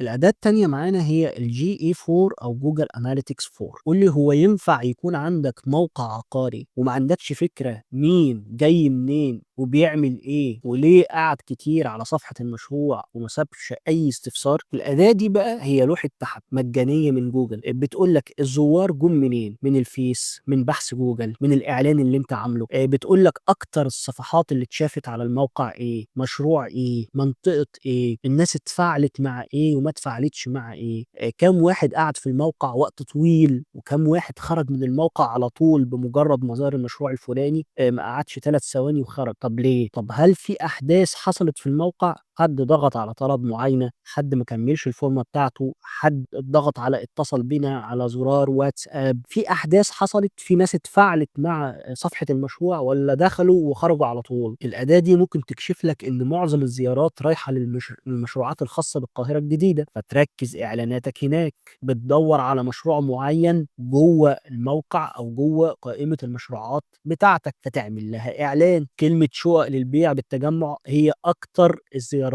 الأداة التانية معانا هي الGA4 أو Google Analytics 4. قُل لي هو ينفع يكون عندك موقع عقاري وما عندكش فكرة مين جاي منين وبيعمل إيه وليه قعد كتير على صفحة المشروع وما سابش أي استفسار؟ الأداة دي بقى هي لوحة بحث مجانية من جوجل، بتقول لك الزوار جُم منين، من الفيس، من بحث جوجل، من الإعلان اللي أنت عامله، بتقول لك أكتر الصفحات اللي اتشافت على الموقع إيه، مشروع إيه، منطقة إيه، الناس اتفاعلت مع إيه وما اتفاعلتش مع إيه، كام واحد قعد في الموقع وقت طويل وكام واحد خرج من الموقع على طول بمجرد ما ظهر المشروع الفلاني، ما قعدش 3 ثواني وخرج. طب ليه؟ طب هل في أحداث حصلت في الموقع؟ حد ضغط على طلب معينة، حد ما كمّلش الفورمة بتاعته، حد ضغط على اتصل بينا على زرار واتساب، في أحداث حصلت، في ناس اتفاعلت مع صفحة المشروع والّا دخلوا وخرجوا على طول. الأداة دي ممكن تكشف لك إن معظم الزيارات رايحة للمشروعات الخاصة بالقاهرة الجديدة، فتركّز إعلاناتك هناك. بتدوّر على مشروع معيّن جوّه الموقع أو جوّه قائمة المشروعات بتاعتك، فتعمل لها إعلان. كلمة شُقق للبيع بالتجمُّع هي أكتر الزيارات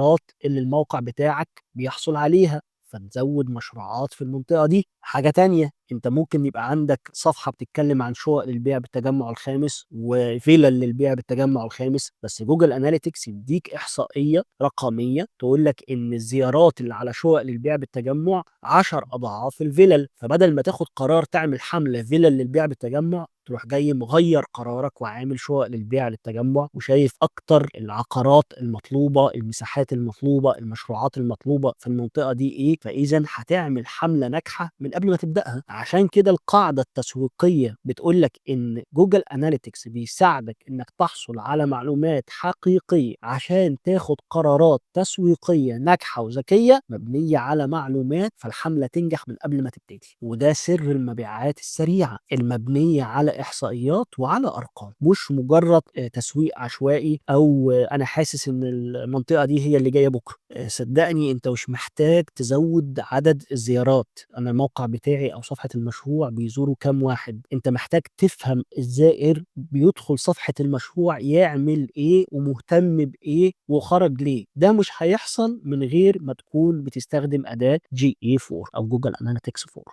اللي الموقع بتاعك بيحصل عليها، فتزوّد مشروعات في المنطقة دي. حاجة تانية، أنت ممكن يبقى عندك صفحة بتتكلم عن شُقق للبيع بالتجمُّع الخامس وفِلَل للبيع بالتجمُّع الخامس، بس Google Analytics يدّيك إحصائية رقمية تقول لك إن الزيارات اللي على شُقق للبيع بالتجمُّع 10 أضعاف الفِلَل، فبدل ما تاخد قرار تعمل حملة فِلَل للبيع بالتجمُّع، تروح جاي مغيّر قرارك وعامل شُقق للبيع للتجمُّع، وشايف أكتر العقارات المطلوبة، المساحات المطلوبة، المشروعات المطلوبة في المنطقة دي إيه، فإذًا هتعمل حملة ناجحة من قبل ما تبدأها. عشان كده القاعدة التسويقية بتقول لك إن Google Analytics بيساعدك إنك تحصل على معلومات حقيقية عشان تاخد قرارات تسويقية ناجحة وذكية مبنية على معلومات، فالحملة تنجح من قبل ما تبتدي. وده سر المبيعات السريعة المبنية على إحصائيات وعلى أرقام، مش مجرد تسويق عشوائي أو أنا حاسس إن المنطقة دي هي اللي جاية بكرة. صدّقني أنت مش محتاج تزوّد عدد الزيارات، أنا الموقع بتاعي أو صفحة المشروع بيزوره كام واحد، أنت محتاج تفهم الزائر بيدخل صفحة المشروع يعمل إيه ومهتم بإيه وخرج ليه. ده مش هيحصل من غير ما تكون بتستخدم أداة GA4 أو Google Analytics 4.